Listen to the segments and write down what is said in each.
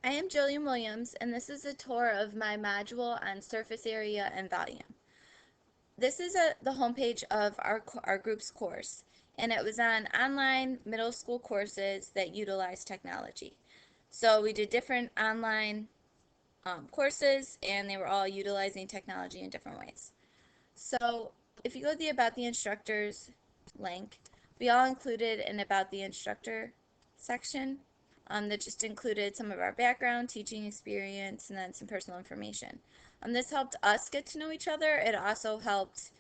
I am Jillian Williams, and this is a tour of my module on surface area and volume. This is the homepage of our group's course, and it was on online middle school courses that utilize technology. So we did different online courses, and they were all utilizing technology in different ways. So if you go to the About the Instructors link, we all included an About the Instructor section that just included some of our background, teaching experience, and then some personal information. This helped us get to know each other. It also helped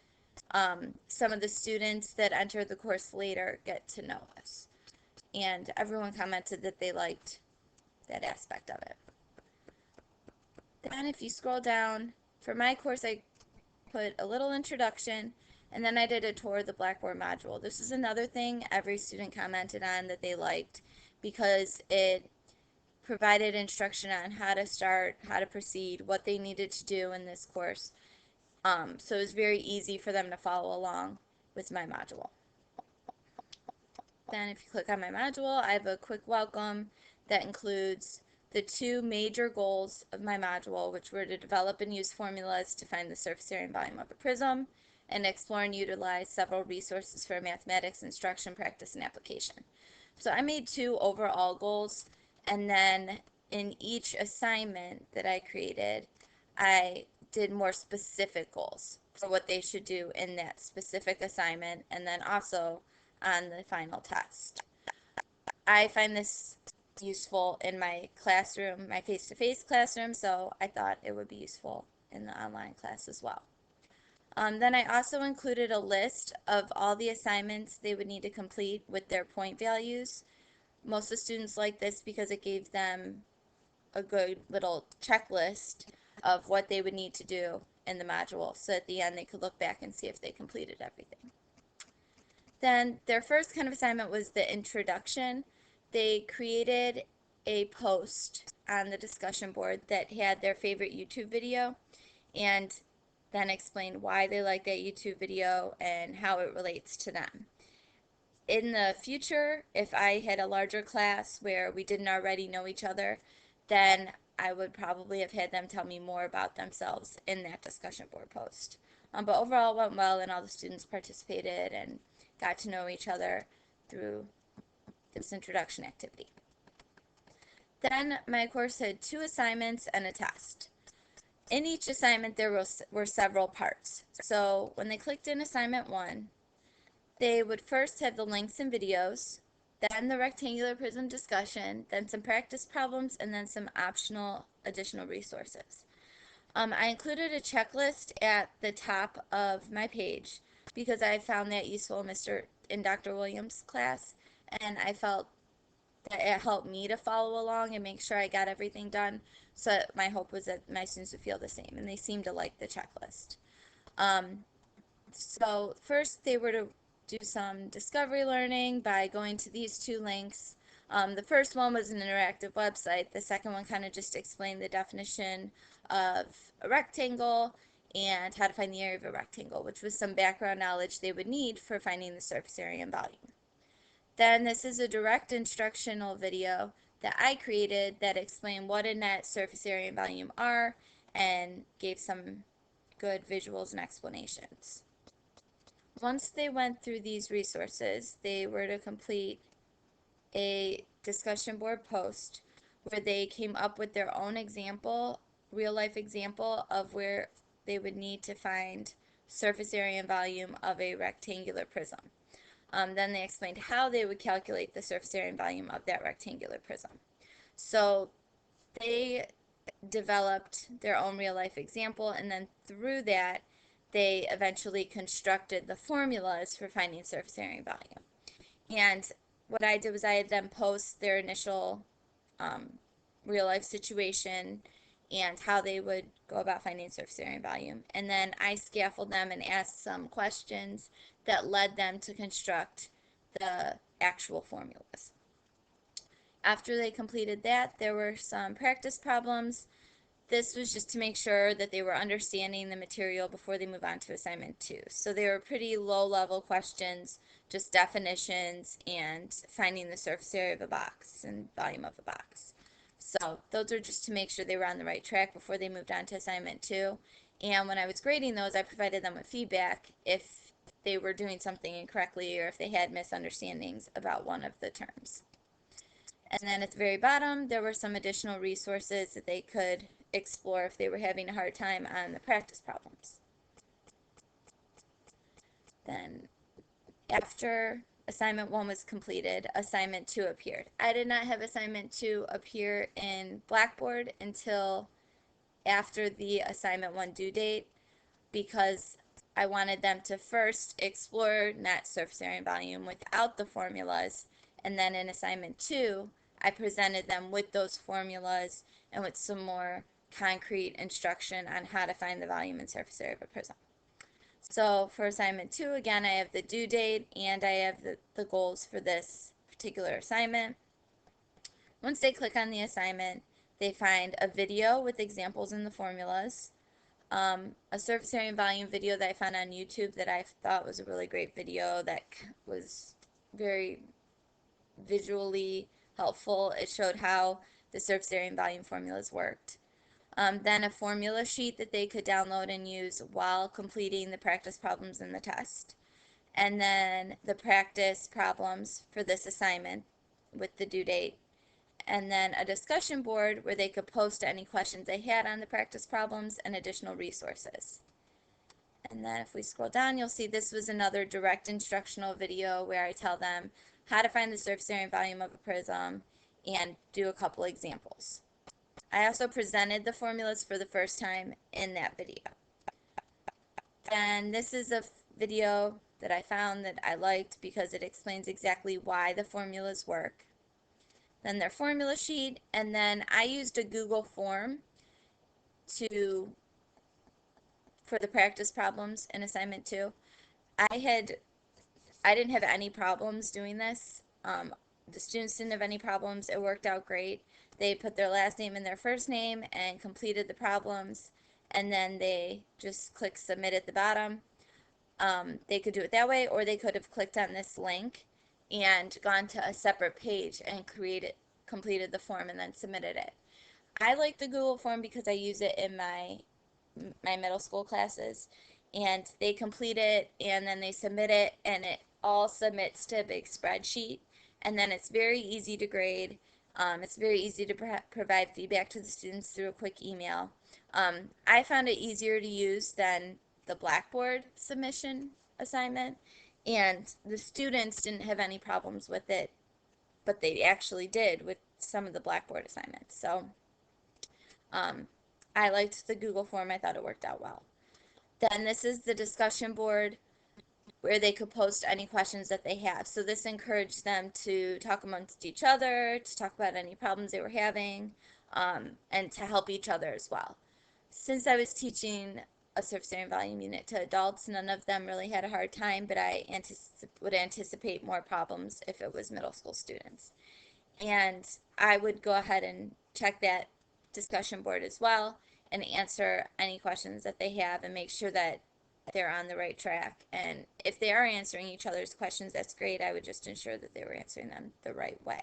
some of the students that entered the course later get to know us. And everyone commented that they liked that aspect of it. Then if you scroll down, for my course I put a little introduction, and then I did a tour of the Blackboard module. This is another thing every student commented on that they liked because it provided instruction on how to start, how to proceed, what they needed to do in this course. So it was very easy for them to follow along with my module. Then if you click on my module, I have a quick welcome that includes the two major goals of my module, which were to develop and use formulas to find the surface area and volume of a prism, and explore and utilize several resources for mathematics instruction, practice, and application. So I made two overall goals, and then in each assignment that I created, I did more specific goals for what they should do in that specific assignment, and then also on the final test. I find this useful in my classroom, my face-to-face classroom, so I thought it would be useful in the online class as well. Then I also included a list of all the assignments they would need to complete with their point values. Most of the students liked this because it gave them a good little checklist of what they would need to do in the module, so at the end they could look back and see if they completed everything. Then their first kind of assignment was the introduction. They created a post on the discussion board that had their favorite YouTube video and then explained why they like that YouTube video and how it relates to them. In the future, if I had a larger class where we didn't already know each other, then I would probably have had them tell me more about themselves in that discussion board post. But overall, it went well, and all the students participated and got to know each other through this introduction activity. Then my course had two assignments and a test. In each assignment, there were several parts. So when they clicked in assignment 1, they would first have the links and videos, then the rectangular prism discussion, then some practice problems, and then some optional additional resources. I included a checklist at the top of my page because I found that useful in Dr. Williams' class, and I felt that it helped me to follow along and make sure I got everything done. So my hope was that my students would feel the same, and they seemed to like the checklist. So first they were to do some discovery learning by going to these two links. The first one was an interactive website. The second one kind of just explained the definition of a rectangle and how to find the area of a rectangle, which was some background knowledge they would need for finding the surface area and volume. Then this is a direct instructional video that I created that explained what a net, surface area, and volume are and gave some good visuals and explanations. Once they went through these resources, they were to complete a discussion board post where they came up with their own example, real life example of where they would need to find surface area and volume of a rectangular prism. Then they explained how they would calculate the surface area and volume of that rectangular prism. So they developed their own real life example, and then through that they eventually constructed the formulas for finding surface area and volume. And what I did was I had them post their initial real life situation and how they would go about finding surface area and volume. And then I scaffolded them and asked some questions that led them to construct the actual formulas. After they completed that, there were some practice problems. This was just to make sure that they were understanding the material before they move on to assignment 2. So they were pretty low-level questions, just definitions and finding the surface area of a box and volume of a box. So those are just to make sure they were on the right track before they moved on to assignment 2. And when I was grading those, I provided them with feedback if they were doing something incorrectly or if they had misunderstandings about one of the terms. And then at the very bottom, there were some additional resources that they could explore if they were having a hard time on the practice problems. Then after assignment 1 was completed, assignment 2 appeared. I did not have assignment 2 appear in Blackboard until after the assignment 1 due date because I wanted them to first explore net surface area and volume without the formulas, and then in assignment 2, I presented them with those formulas and with some more concrete instruction on how to find the volume and surface area of a prism. So for assignment 2, again, I have the due date and I have the goals for this particular assignment. Once they click on the assignment, they find a video with examples and the formulas, a surface area and volume video that I found on YouTube that I thought was a really great video that was very visually helpful. It showed how the surface area and volume formulas worked. Then a formula sheet that they could download and use while completing the practice problems in the test. And then the practice problems for this assignment with the due date. And then a discussion board where they could post any questions they had on the practice problems and additional resources. And then if we scroll down, you'll see this was another direct instructional video where I tell them how to find the surface area and volume of a prism and do a couple examples. I also presented the formulas for the first time in that video. And this is a video that I found that I liked because it explains exactly why the formulas work. Then their formula sheet, and then I used a Google form for the practice problems in assignment 2. I didn't have any problems doing this. The students didn't have any problems. It worked out great. They put their last name and their first name and completed the problems, and then they just click submit at the bottom. They could do it that way, or they could have clicked on this link and gone to a separate page and completed the form and then submitted it. I like the Google form because I use it in my middle school classes, and they complete it and then they submit it, and it all submits to a big spreadsheet, and then it's very easy to grade. It's very easy to provide feedback to the students through a quick email. I found it easier to use than the Blackboard submission assignment, and the students didn't have any problems with it, but they actually did with some of the Blackboard assignments. So I liked the Google form. I thought it worked out well. Then this is the discussion board where they could post any questions that they have. So this encouraged them to talk amongst each other, to talk about any problems they were having, and to help each other as well. Since I was teaching a surface area and volume unit to adults, none of them really had a hard time, but I would anticipate more problems if it was middle school students. And I would go ahead and check that discussion board as well and answer any questions that they have and make sure that they're on the right track. And if they are answering each other's questions, that's great. I would just ensure that they were answering them the right way.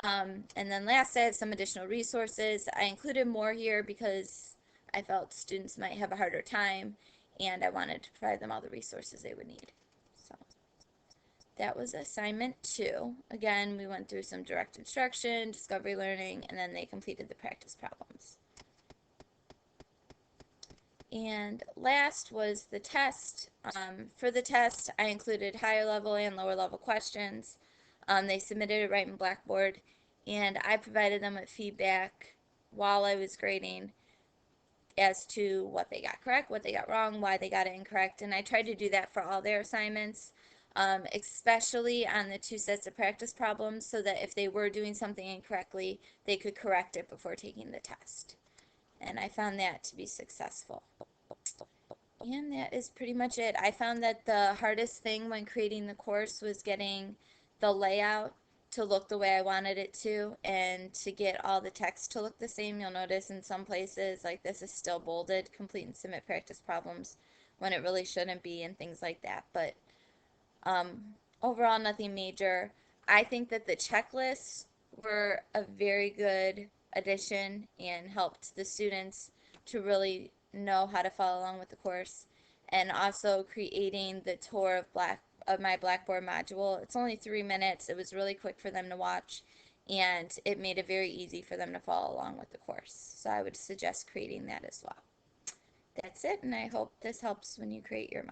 And then last, I have some additional resources. I included more here because I felt students might have a harder time, and I wanted to provide them all the resources they would need. So that was assignment 2. Again, we went through some direct instruction, discovery learning, and then they completed the practice problems. And last was the test. For the test, I included higher level and lower level questions. They submitted it right in Blackboard, and I provided them with feedback while I was grading as to what they got correct, what they got wrong, why they got it incorrect, and I tried to do that for all their assignments, especially on the 2 sets of practice problems, so that if they were doing something incorrectly, they could correct it before taking the test. And I found that to be successful. And that is pretty much it. I found that the hardest thing when creating the course was getting the layout to look the way I wanted it to, and to get all the text to look the same. You'll notice in some places, like this is still bolded, complete and submit practice problems, when it really shouldn't be, and things like that. But overall, nothing major. I think that the checklist were a very good addition and helped the students to really know how to follow along with the course. And also creating the tour of my Blackboard module. It's only 3 minutes. It was really quick for them to watch, and it made it very easy for them to follow along with the course. So I would suggest creating that as well. That's it, and I hope this helps when you create your